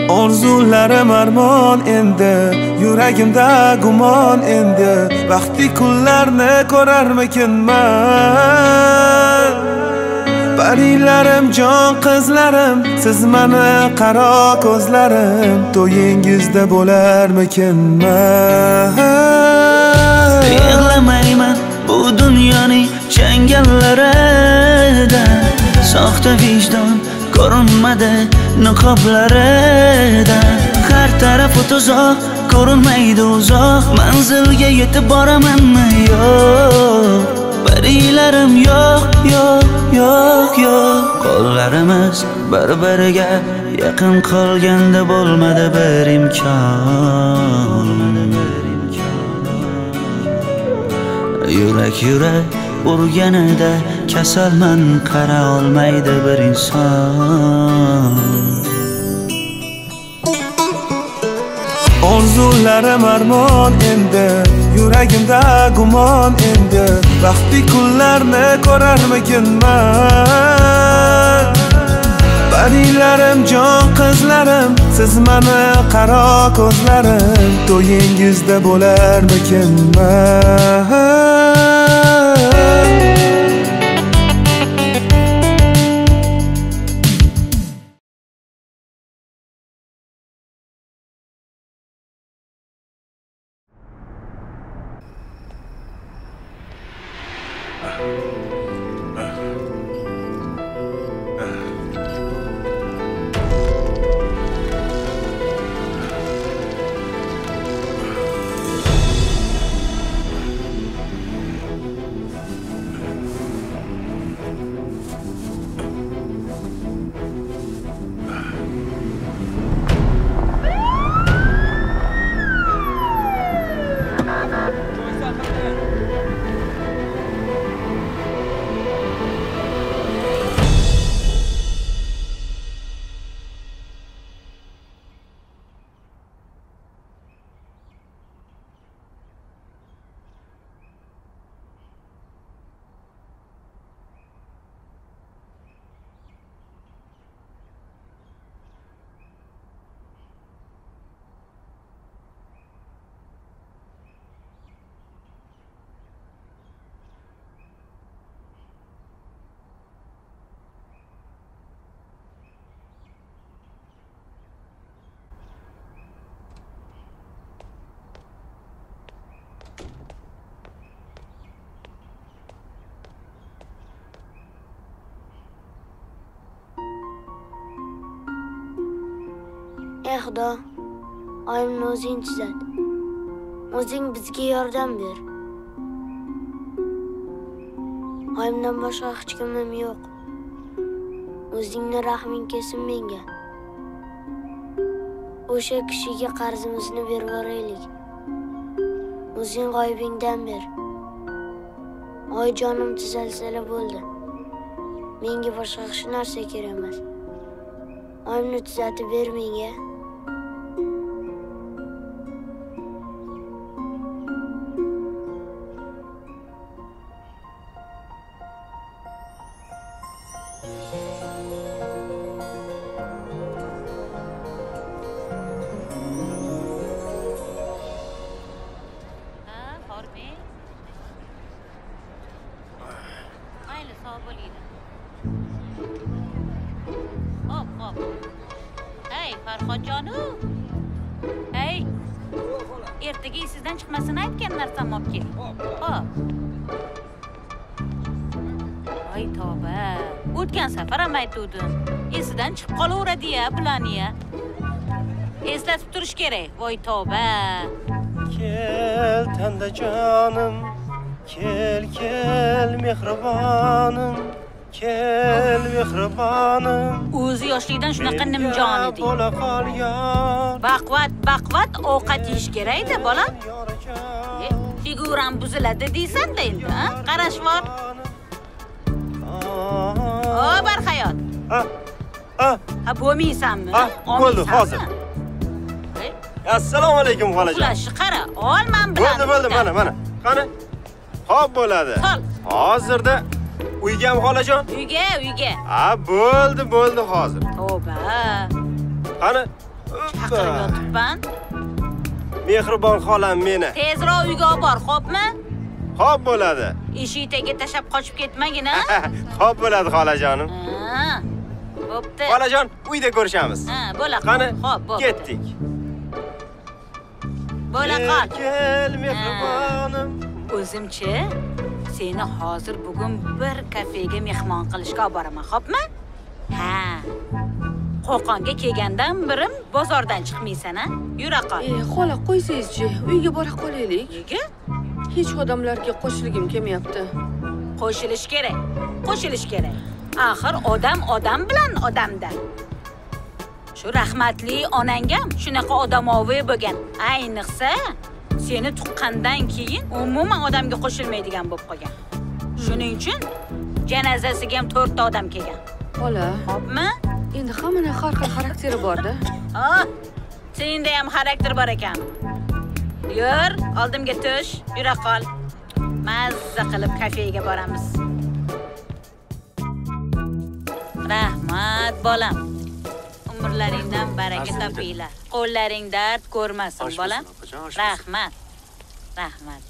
Orzularim armon endi, yuragimda gumon endi. Vaqti kunlarni ko'rarmikinman? Parilarim, jon qizlarim, siz mani qaro ko'zlarim, to'yingizda bo'larmikinman? Yig'lamayman bu dunyoning changallarida, soxta vijdon ko'rinmadi niqoblarida. Har tarafi tuzoq, ko'rinmaydi uzoq, manzilga yetib boramanmi yo'q? Parilarim yo'q, yo'q, yo'q, yo'q. Qo'llarimiz bir-biriga yaqin qolganda bo'lmadi bir imkon. Yurak urganida kasalman, qara olmaydi bir inson. Orzularim armon endi, yuragimda gumon endi. Vaqti kunlarni ko'rarmikinman? Parilarim, jon qizlarim, siz mani qaro ko'zlarim, to'yingizda bo'larmikinman? Xudo, oyimni o'zing tuzat. O'zing bizga yordam ber. Oyimdan boshqa hech kimim yo'q. O'zingni rahming kelsin menga. O'sha kishiga qarzimizni berib yuboraylik. O'zing g'oyibingdan ber. Oyijonim tuzalsa bo'ldi. Menga boshqa hech narsa kerak emas. Oyimni tuzatib ber menga. Hey Farhodjonu. Hey. Ertaga sizdan chiqmasini aytgan narsam olib kel. Hop. Voy tavba. O'tgan safar ham aytuvdim. Esidan chiqib qolaveradi-ya bularni-ya. Eslatib turish kerak. Voy tavba. Kel tandajonim, kel mehribonim. Kel mehribonim, o'zi yoshlikdan shunaqa nimjon eding. Baqvat ovqat yeyish kerak-da, bolam. Figuram buziladi deysan-da endi, ha? Qarash bor. O, barhayot. Ha, bo'lmaysanmi? Bo'ldi, hozir. Assalomu alaykum xolajon. Ularni qara, ol men bilan. Bo'ldi, mana. Qani? Xo'p bo'ladi. Hozirda uygami xolajon? Uyga. Ha, bo'ldi hozir. Tavba. Qani, Chaqirib yotibman. Mehribon xolam meni. Tezroq uyga olib bor, xo'pmi? Xo'p bo'ladi. Eshik tagiga tashab qochib ketmagin, ha? Xo'p bo'ladi xolajonim. Ha. Bo'pti. Xolajon, uyda ko'rishamiz. Ha, bo'la qol. Qani, Xo'p, bo'pti. ketdik. Bo'la qol. Kel mehribonim. O'zimchi seni hozir bugun bir kafega mehmon qilishga olib boraman, xo'pmi? Ha. Qo'qonga kelgandan birim bozordan chiqmaysan, ha? Yura qol. Xola qo'ysangiz-chi, uyga bora qolaylik. Nega? Hech odamlarga qo'shilgim kelmayapti. Qo'shilish kerak. Qo'shilish kerak. Axir odam bilan odamda. Shu rahmatli onangam shunaqa odamoviy bo'lgan. Ayniqsa seni tuqqandan keyin umuman odamga qo'shilmaydigan bo'lib qolgan. Shuning uchun janozasiga ham 4 ta odam kelgan. Xola, Xo'pmi? endi hammaning har xil xarakteri bor-da. Oh, senda ham xarakter bor ekan. Yur, oldimga tush, yura qol. Mazza qilib kafega boramiz. Rahmat bolam. Umrlaringdan baraka topinglar. Qo'llaring dard ko'rmasin bolam. Rahmat. Rahmat.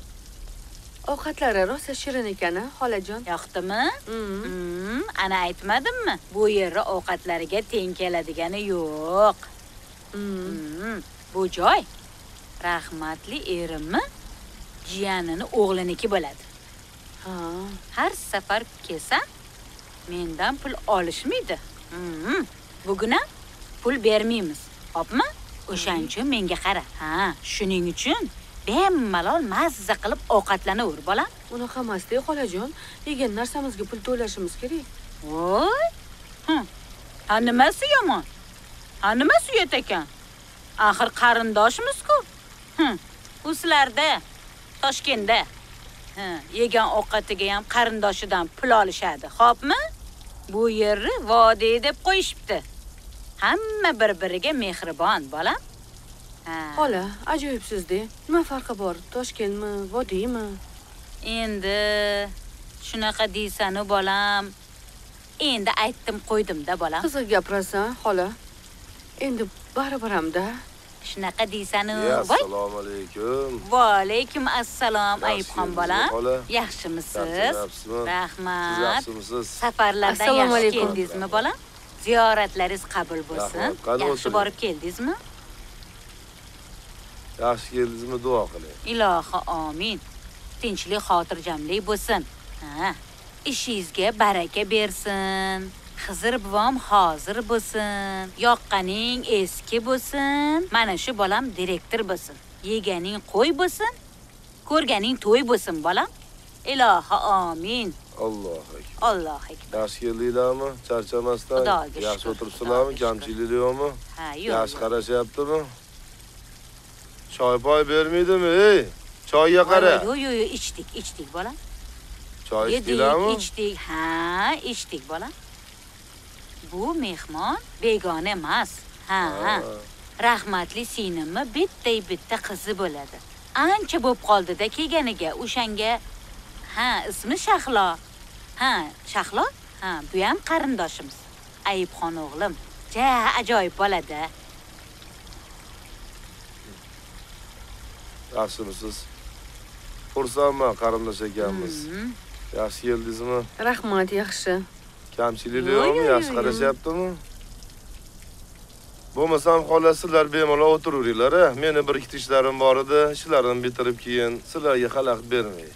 Ovqatlari rosa shirin ekan-a, xolajon. Yoqdimi? Ana aytmadimmi? Bu yerda ovqatlariga teng keladigani yo'q. Bu joy rahmatli erimmi jiyanini o'g'liniki bo'ladi. Ha. Har safar kelsam mendan pul olishmaydi. Bugun ham pul bermaymiz. Xo'pmi? O'shaning uchun menga qara. Ha, shuning uchun bemalol mazza qilib ovqatlanaver, bolam. Unaqa emas-da, xolajon. Yegan narsamizga pul to'lashimiz kerak. Voy. Ha, nimasi yomon? Ha, nimasi uyat ekan? Axir qarindoshimiz-ku. U sizlarda Toshkentda yegan ovqatiga ham qarindoshidan pul olishadi, xo'pmi? Bu yerni vodiy deb qo'yishibdi. Hamma bir-biriga mehribon, bolam. Xola, ajoyibsiz-da. Nima farqi bor? Toshkentmi, vodiymi? Endi shunaqa deysan-u, bolam. Endi aytdim qo'ydim-da, bolam. Qiziq gapirasan, xola. Endi baribir ham-da. Shunaqa deysan-u, voy. Assalomu alaykum. Va alaykum assalom, Ayibxon bolam. Yaxshimisiz? Rahmat. Siz yaxshimisiz? Safarlardan yaxshi keldingizmi, bolam? Ziyoratlaringiz qabul bo'lsin. Yaxshi borib keldingizmi? Yaxshi keldingizmi, duo qiling. Ilohi amin. Tinchlik, xotirjamlik bo'lsin. Ha, ishingizga baraka bersin. Xizr buvom hozir bo'lsin. Yoqqaning eski bo'lsin. Mana shu bolam direktor bo'lsin. Yeganing qo'y bo'lsin. Ko'rganing to'y bo'lsin, bolam. Ilohi amin. Alloh akbar. Alloh akbar. Yaxshi keldinglarmi? Charchamasdan. Yaxshi o'tiribsizlarmi? Kamchilik yo'qmi? Ha, yo'q. Yaxshi qarashyaptimi? Choy-poy bermaydimi, ey? Choyga qara. Yo'q, ichdik, bolam. Choy ichdinglarmi? Ichdik. Ha, ichdik, bolam. Bu mehmon begona emas. Ha. Rahmatli sinimmi bitta qizi bo'ladi. Ancha bo'lib qoldi-da kelganiga. O'shanga ismi Shahlo. Ha, Shahlo? Ha, bu ham qarindoshimiz. Ayibxon o'g'lim. Ja, ajoyib bo'ladi. Yaxshimisiz? Xursandman, qarindosh ekanmiz. Yaxshi keldingizmi? Rahmat, yaxshi. Kamchilik yo'qmi? Yaxshi qarashyaptimi? Bo'lmasam xola sizlar bemalol o'tiraveringlar. Meni bir ikkita ishlarim bor edi. Ishlarimni bitirib keyin sizlarga xalaqit bermay.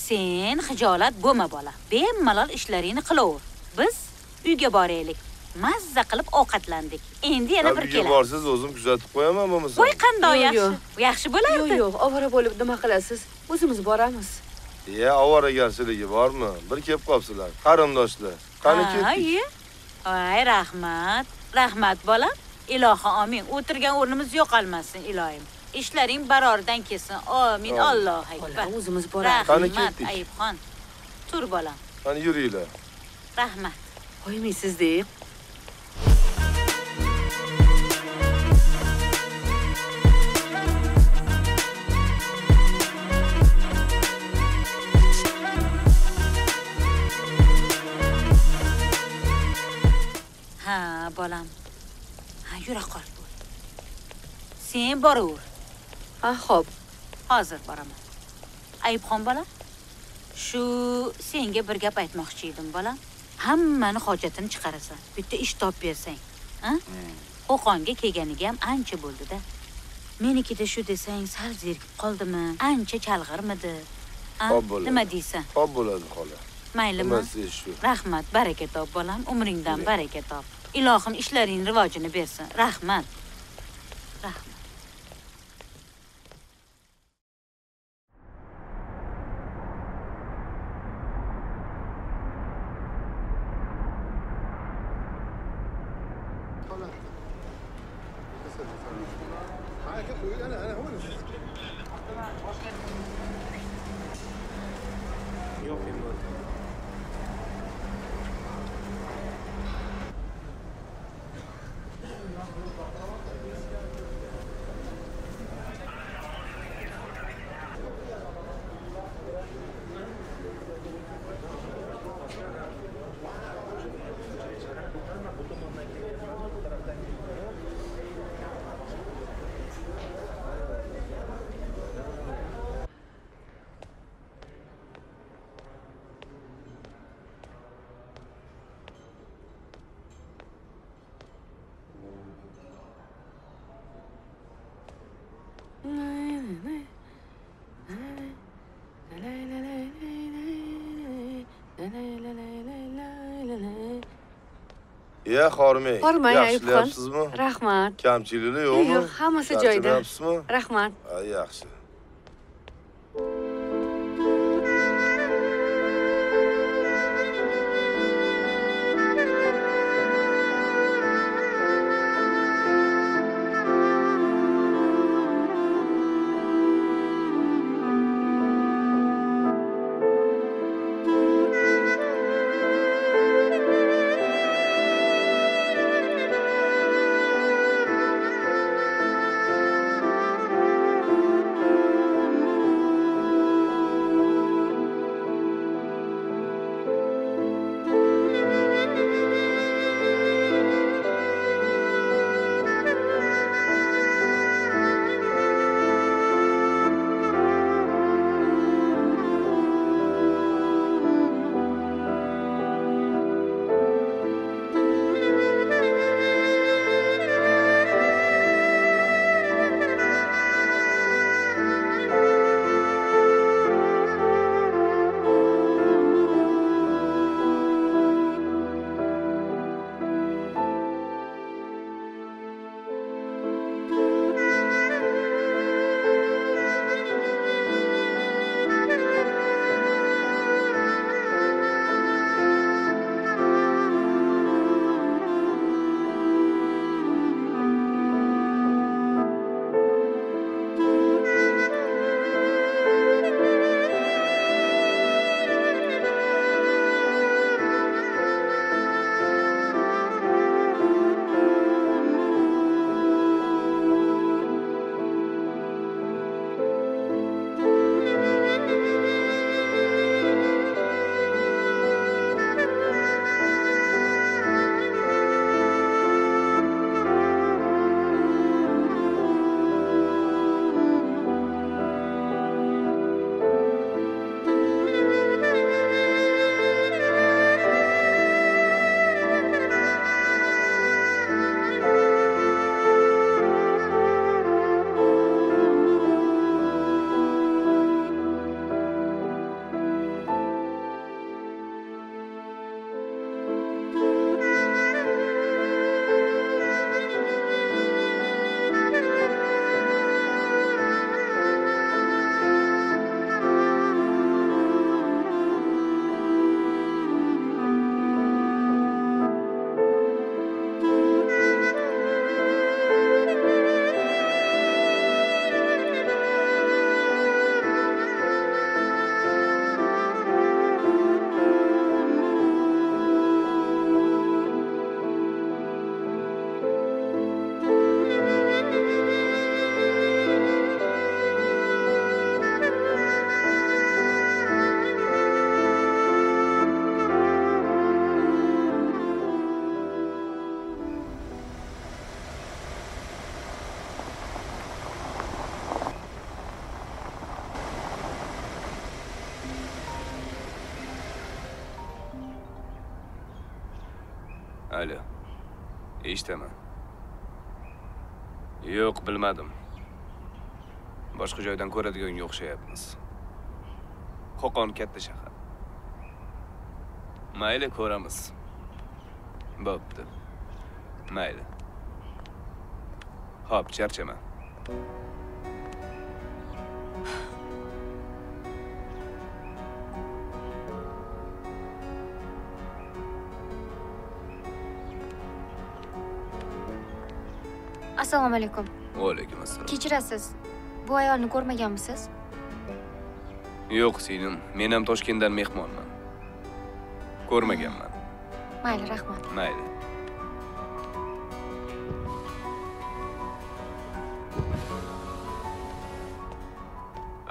Sen xijolat bo'lma, bola. Bemalol ishlaringni qilaver. Biz uyga boraylik. Mazza qilib ovqatlandik. Endi yana bir kelamiz. Uyga borsiz, o'zim kuzatib qo'yaman, bo'lmasa. Voy, qanday yaxshi. Yaxshi bo'lardi. Yo'q, ovora bo'lib nima qilasiz? O'zimiz boramiz. Ovoragarchiligi bormi? Bir kelib qolibsizlar. Qarindoshlar. Qani ketdik. Voy, rahmat. Rahmat, bola. Ilohi amin. O'tirgan o'rnimiz yo'qolmasin, ilohim. Ishlaring baroridan kelsin. Amin. Alloh akbar. O'zimiz boramiz. Qani ketdik. Ayibxon. Tur, bolam. Qani yuringlar. Rahmat. Qo'ymaysiz-da. Ha, bolam. Ha, yura qol bo'l. Sen boraver. Ha, xo'p. Hozir boraman. Ayibxon bola. Shu senga bir gap aytmoqchi edim bola. Hammani hojatini chiqarasan. Bitta ish topib bersang, ha? Qo'qonga kelganiga ham ancha bo'ldi-da. Menikida shu desang sal zerikib qoldimi? Ancha chalg'irmidi? Xo'p bo'ladi. Nima deysan? Xo'p bo'ladi, xola. Maylimi? Nimasi shu? Rahmat, baraka top bolam, umringdan baraka top. Ilohim ishlaring rivojini bersin. Rahmat. Rahmat. Ya Xormey. Xormey, Yaxshilayapsizmi? Rahmat. Kamchiligi yo'qmi? Yo'q, hammasi joyida. Charchayapsizmi? Rahmat. Yaxshi. Alo. Eshitaman. Yo'q, bilmadim. Boshqa joydan ko'radiganga o'xshayapmiz. Qo'qon katta shahar. Mayli, ko'ramiz. Bo'pti. Mayli. Xo'p, charchama. Assalomu alaykum. Va alaykum assalom. Kechirasiz. Bu ayolni ko'rmaganmisiz? Yo'q, singlim. Men ham Toshkentdan mehmonman. Ko'rmaganman. Mayli, rahmat. Mayli.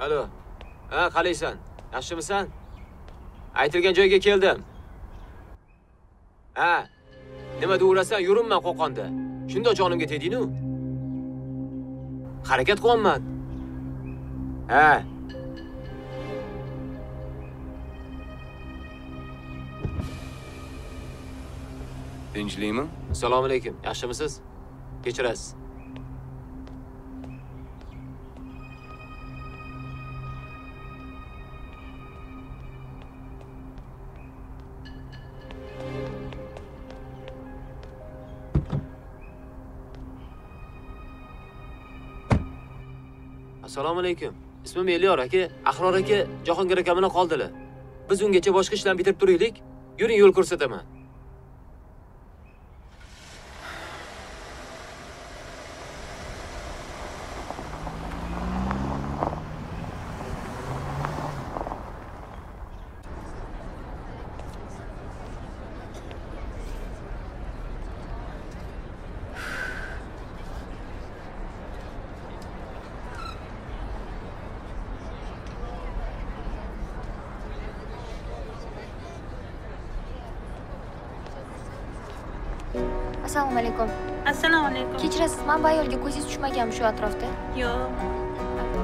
Alo. Ha, qalaysan? Yaxshimisan? Aytilgan joyga keldim. Ha. Nima deyurasan? Yuribman Qo'qonda. Shunda jonimga tegding-ku. Harakat qilyapman. Ha. Tinchlikmi? Assalomu alaykum. Yaxshimisiz? Kechirasiz. Assalomu alaykum. Ismim Elyor aka. Ahror aka Jahongir aka bilan qoldilar. Biz ungacha boshqa ishlarni bitirib turaylik. Yuring, yo'l ko'rsataman. Assalomu alaykum. Assalomu alaykum. Kechirasiz, men bu ayolga ko'zingiz tushmaganmi shu atrofda? Yo'q.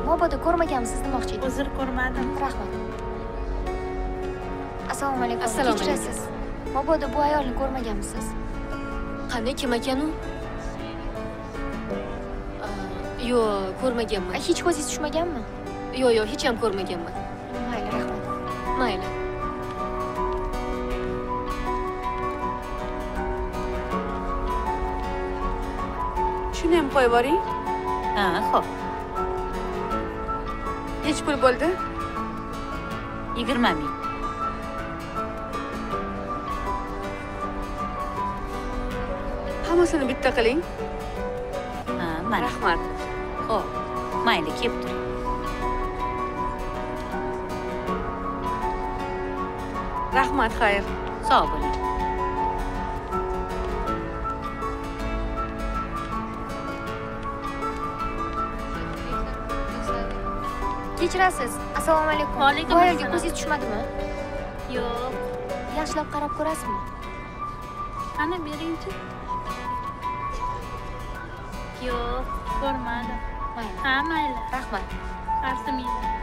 Mabodo ko'rmaganmisiz demoqchi edim. Hozir ko'rmadim. Rahmat. Assalomu alaykum. Assalomu alaykum. Kechirasiz. Mabodo bu ayolni ko'rmaganmisiz? Qanday, kim ekan u? Yo'q, ko'rmaganman. Hech ko'zingiz tushmaganmi? Yo'q, hech ham ko'rmaganman. Mayli, rahmat. Mayli. Shuni ham qo'yib yuboring. Ha, xo'p. Nech pul bo'ldi? 20 ming. Hammasini bitta qiling. Ha, mana. Rahmat. Xo'p. Mayli, kelib turing. Rahmat, xayr. Sog' bo'ling. Kechirasiz. Assalomu alaykum. Va alaykum Bu ayolga assalom. ko'zingiz tushmadimi? Yo'q. Yaxshilab qarab ko'rasizmi? Qani beringchi. Yo'q, ko'rmadim. Mayli. Ha, mayli. Rahmat. Arzimaydi.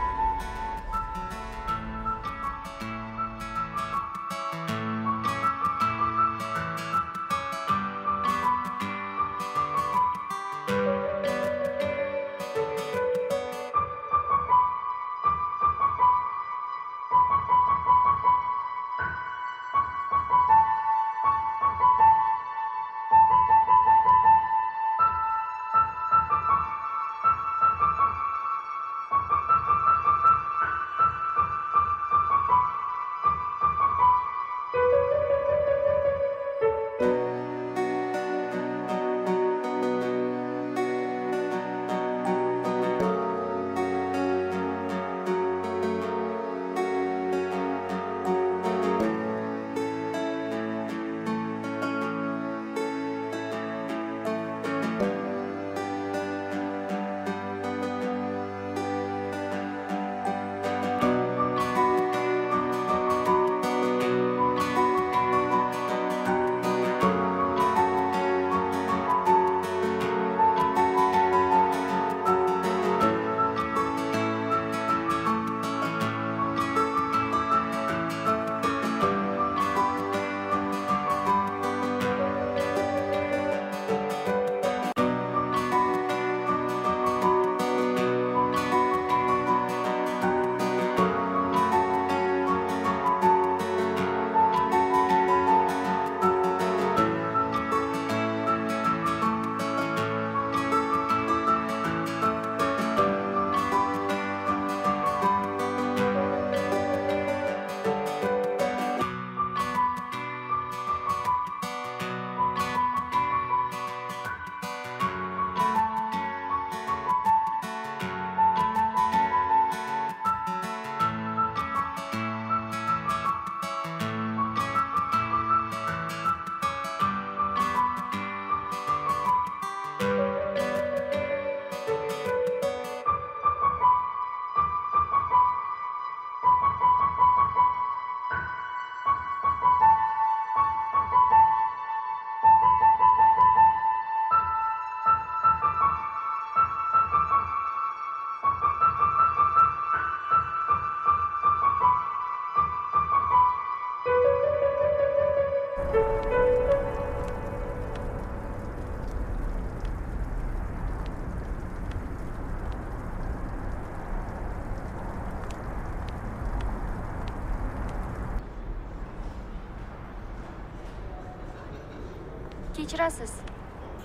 Kechirasiz.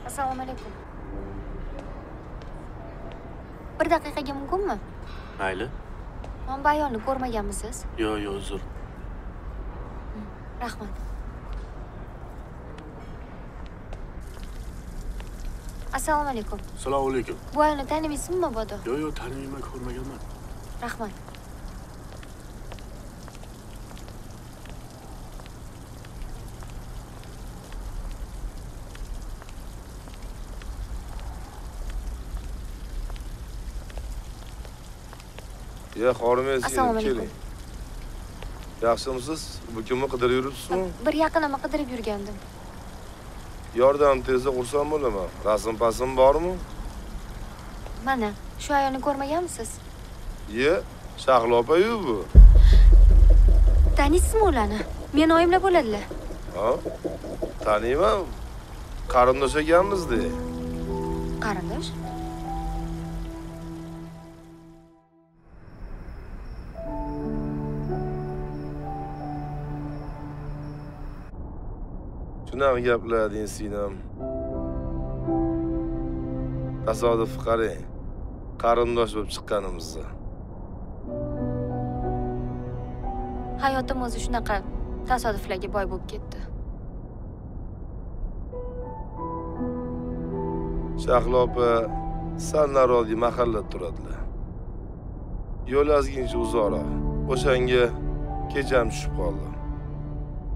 Assalomu alaykum. Bir daqiqaga mumkinmi? Mayli. Mana bu ayolni ko'rmaganmisiz? Yo'q, uzr. Rahmat. Assalomu alaykum. Assalomu alaykum. Bu ayolni tanimaysizmi mabodo? Yo'q, tanimayman, ko'rmaganman. Rahmat. Ya, xormez Assalomu alaykum. keling. Yaxshimisiz? Bu kimni qidirib yuribsizmi? Bir yaqinimni qidirib yurgandim. Yordam tezda xursand bo'laman. Rasm-pasm bormi? Mana, shu ayolni ko'rmaganmisiz? Ye, Shahlo opa-yu bu. Taniysizmi ularni? Meni oyimlar bo'ladilar. Ha? Taniyman. Qarindosh ekanmiz-da. Qarindosh? Shunaqa gaplar deng sinam. Tasodif qarang. Qarindosh bo'lib chiqqanimizni. Hayotim o'zi shunaqa tasodiflarga boy bo'lib ketdi. Shahlo opa sal narodiy mahallada turadilar. Yo'l ozgincha uzoqroq. O'shanga kecham tushib qoldi.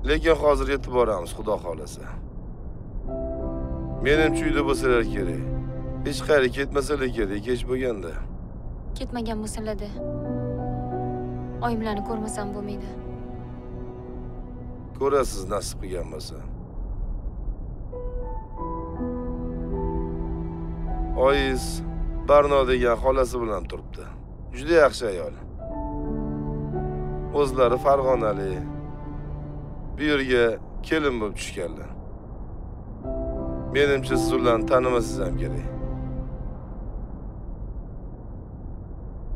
Lekin hozir yetib boramiz, xudo xolasa. Menimcha uyda bo'lsalar kerak. Hech qayerga ketmasalar kerak, kech bo'lganda. Ketmagan bo'lsalar-da. Oyimlarni ko'rmasam bo'lmaydi. Ko'rasiz nasib qilgan bo'lsa. Oyiz Barno degan xolasi bilan turibdi. Juda yaxshi ayol. O'zlari Farg'onali. Bu yerga kelin bo'lib tushganlar. Menimcha siz ularni tanimasangiz ham kerak.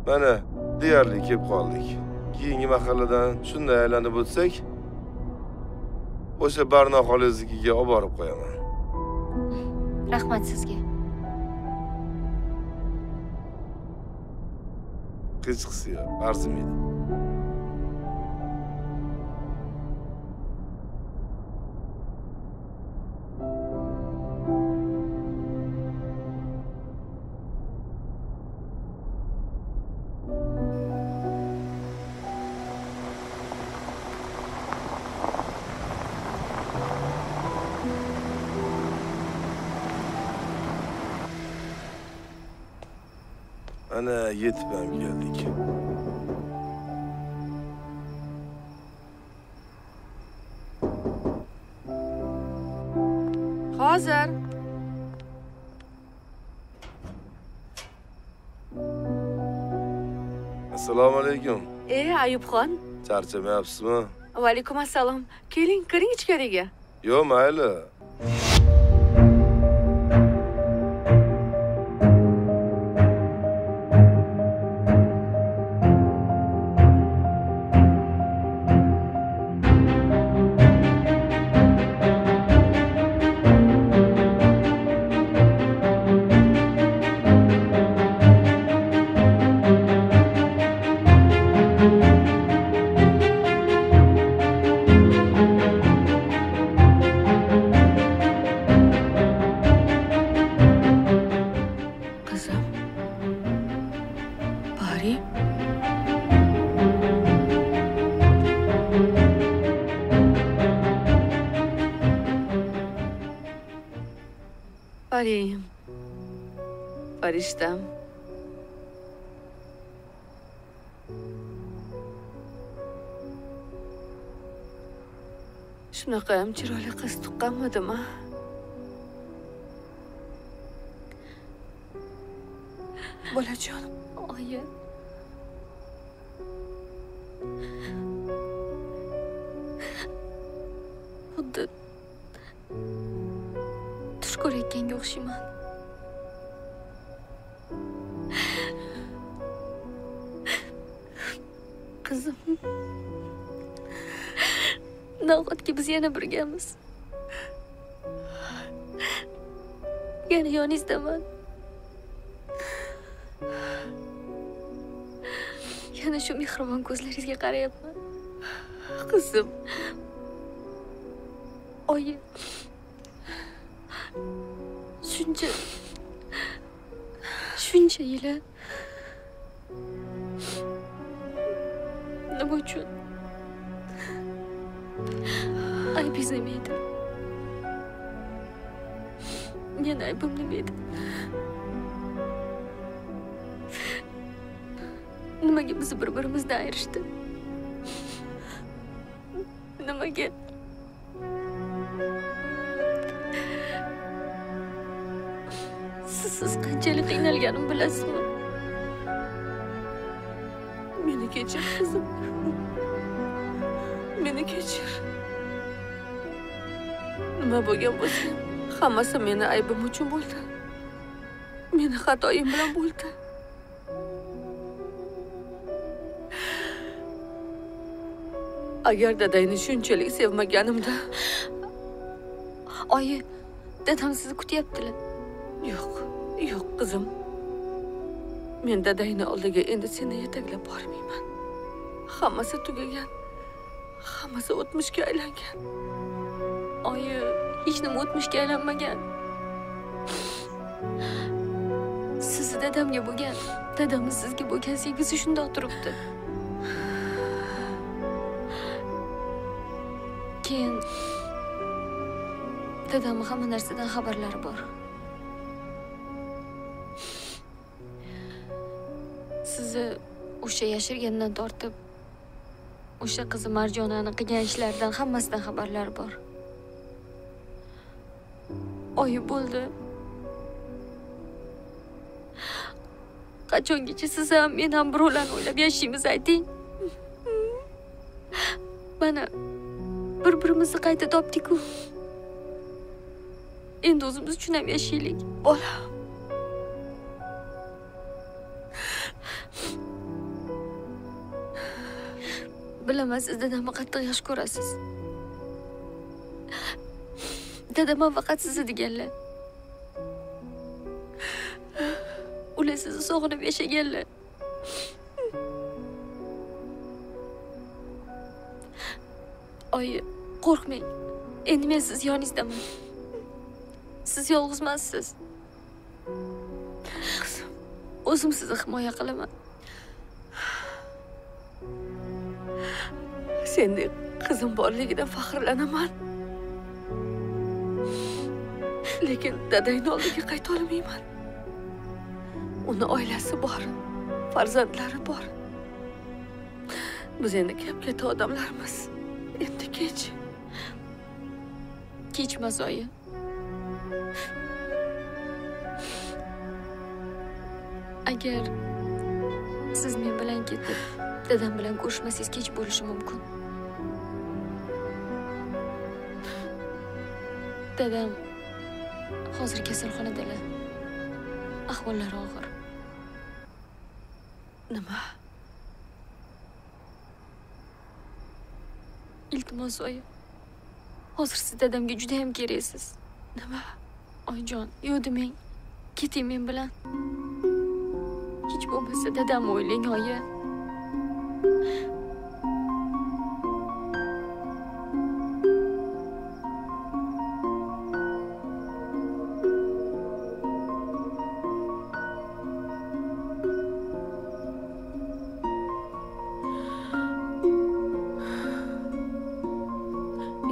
Mana, deyarli kelib qoldik. Keyingi mahalladan shunday aylanib o'tsak, o'sha Barno xolasiga olib borib qo'yaman. Rahmat sizga. Hech qisi yo'q, arzimaydi. Ana yetib ham keldik. Hozir. Assalomu alaykum. Ayubxon. Charchamayapsizmi? Va alaykum assalom. Keling, kiring ichkariga. Yo'q, mayli. Parim. Farishtam. Shunaqa ham chiroyli qiz tuqqanmidim-a? Bolajon. Oyi. Xuddi tush ko'rayotganga o'xshayman. Qizim. Nahotki biz yana birgamiz. yana yoningizdaman. Yana shu mehribon ko'zlaringizga qarayapman. Qizim. Oyi. Shuncha yili nima uchun aybingiz nima edi? Meni aybim nima edi? Nimaga bizni bir-birimizdan ayirishdi? Nimaga? Siz qanchalik qiynalganimni bilasizmi? Meni kechir qizim. Meni kechir. Nima bo'lgan bo'lsa, hammasi meni aybim uchun bo'ldi. Meni xatoyim bilan bo'ldi. Agar dadangni shunchalik sevmaganimda, Oyi, dadam sizni kutyaptilar. Yo'q qizim. Men dadangni oldiga endi seni yetaklab bormayman. Hammasi tugagan. Hammasi o'tmishga aylangan. Oyi, hech nima o'tmishga aylanmagan. Siz dadamga bo'lgan, dadamning sizga bo'lgan sevgisi shundoq turibdi. Keyin dadamning hamma narsadan xabarlari bor. Sizni o'sha yashirgandan tortib, o'sha qizi Marjonani qilgan ishlaridan hammasidan xabarlari bor. Oyi bo'ldi. Qachongacha siz ham, men ham birovlarni o'ylab yashaymiz ayting. Mana bir-birimizni qayta topdik-ku. Endi o'zimiz uchun ham yashaylik. Bolam. Bilaman, siz dadamni qattiq yaxshi ko'rasiz. Dadam ham faqat sizni deganlar. Ular sizni sog'inib yashaganlar. Oyi, qo'rqmang. Endi men siz yoningizdaman. Siz yolg'izmansiz. Qizim, o'zim sizni himoya qilaman. Sendek qizim borligidan faxrlanaman. Lekin dadangni oldiga qayta olmayman. Uni oilasi bor, farzandlari bor. Biz endi katta odamlarmiz. Endi kech. Kechmas oyi. Agar siz men bilan ketib, dadam bilan ko'rishmasangiz kech bo'lishi mumkin. Dadam hozir kasalxonadalar. Ahvollari og'ir. Nima? Iltimos oyi. Hozir siz dadamga juda ham keraksiz. Nima? Oyijon, yo'q demang. Keting men bilan. Hech bo'lmasa dadamni o'ylang, oyi.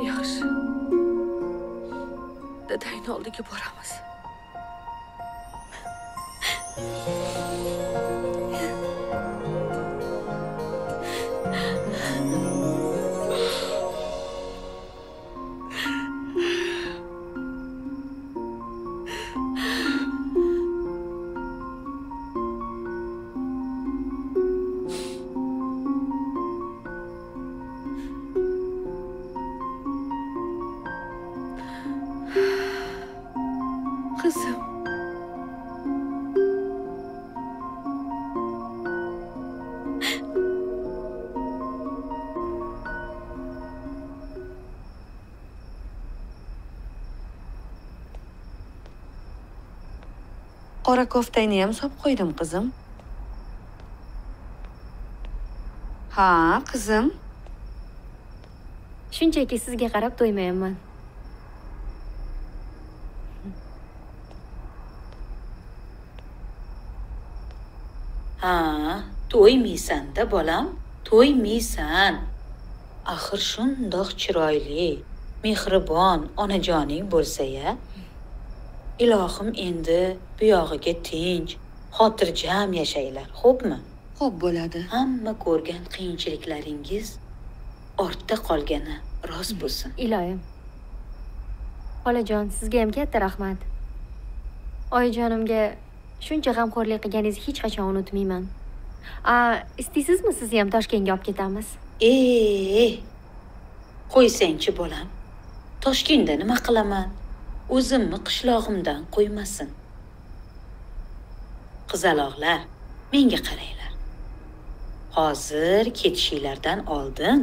Yaxshi. Dadangni oldiga boramiz. Qizim. qora koftangni ham solib qo'ydim, qizim. Ha, qizim. Shunchaki sizga qarab to'ymayapman. Ha, to'ymaysan-da bolam, to'ymaysan. Axir shundoq chiroyli, mehribon onajoning bo'lsa-ya. Ilohim endi bu yog'iga tinch, xotirjam yashaylar, xo'pmi? Xo'p bo'ladi. Hamma ko'rgan qiyinchiliklaringiz ortda qolgani rost bo'lsin. Iloyim. Xolajon, sizga ham katta rahmat. Oyijonimga shuncha g'amxo'rlik qilganingizni hech qachon unutmayman. Istaysizmi sizni ham Toshkentga olib ketamiz? Qo'ysangchi bolam. Toshkentda nima qilaman? O'zimni qishlog'imdan qo'ymasin. Qizaloqlar, menga qaranglar. Hozir ketishinglardan oldin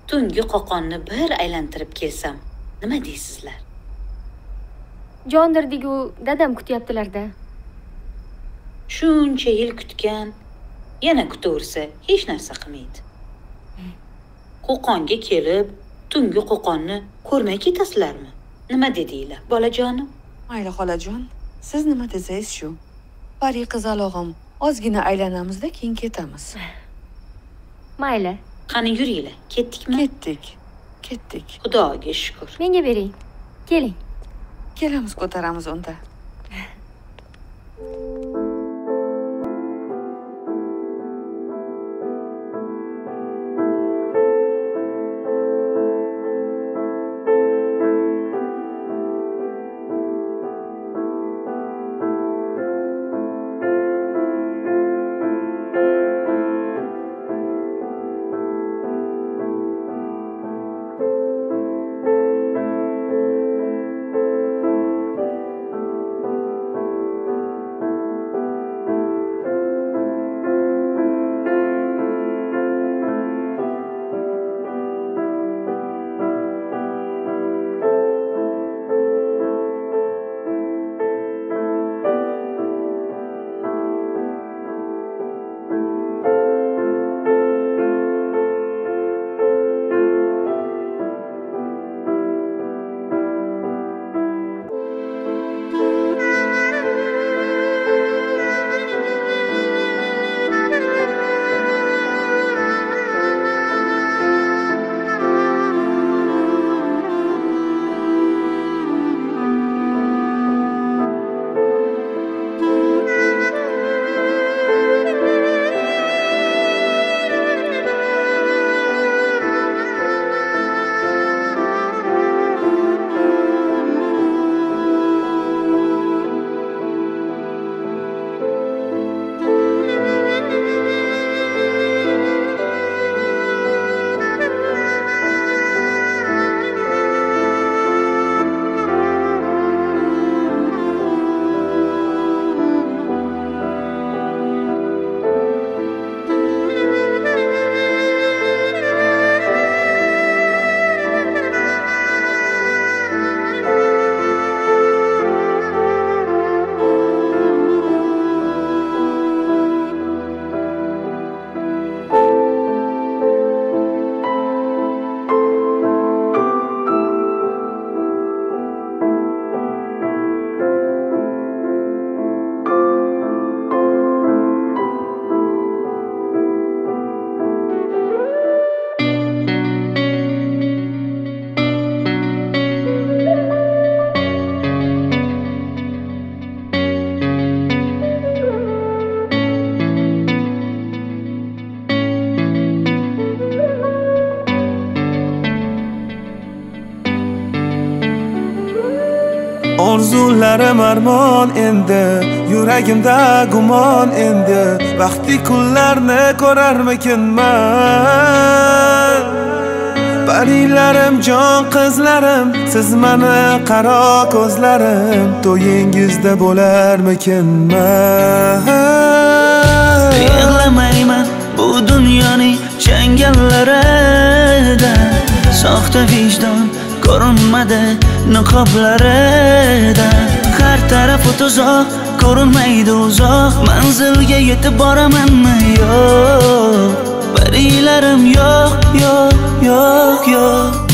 tungi qo'qonni bir aylantirib kelsam, nima deysizlar? Jondirdigu dadam kutyaptilar-da. Shuncha yil kutgan, yana kutaversa hech narsa qilmaydi. Qo'qonga kelib, tungi qo'qonni ko'rmay ketasizlarmi? Nima dedinglar, bolajonim? Mayli xolajon, siz nima desangiz shu. Bari qizalog'im, ozgina aylanamizda keyin ketamiz. Mayli. Qani yuringlar, ketdikmi? Ketdik. Xudoga shukr. Menga bering. Keling. Kelamiz, ko'taramiz unda. Orzularim armon endi, yuragimda gumon endi. Vaqti kunlarni ko'rarmikinman? Parilarim, jon qizlarim, siz meni qaro ko'zlarim, to'yingizda bo'larmikinman? Yig'lamayman bu dunyoning changallarida, soxta vijdon ko'rinmadi niqoblarida. har taraf tuzoq, ko'rinmaydi uzoq. Manzilga yetib boramanmi? Yo'q, barilarim yo'q, yo'q, yo'q, yo'q.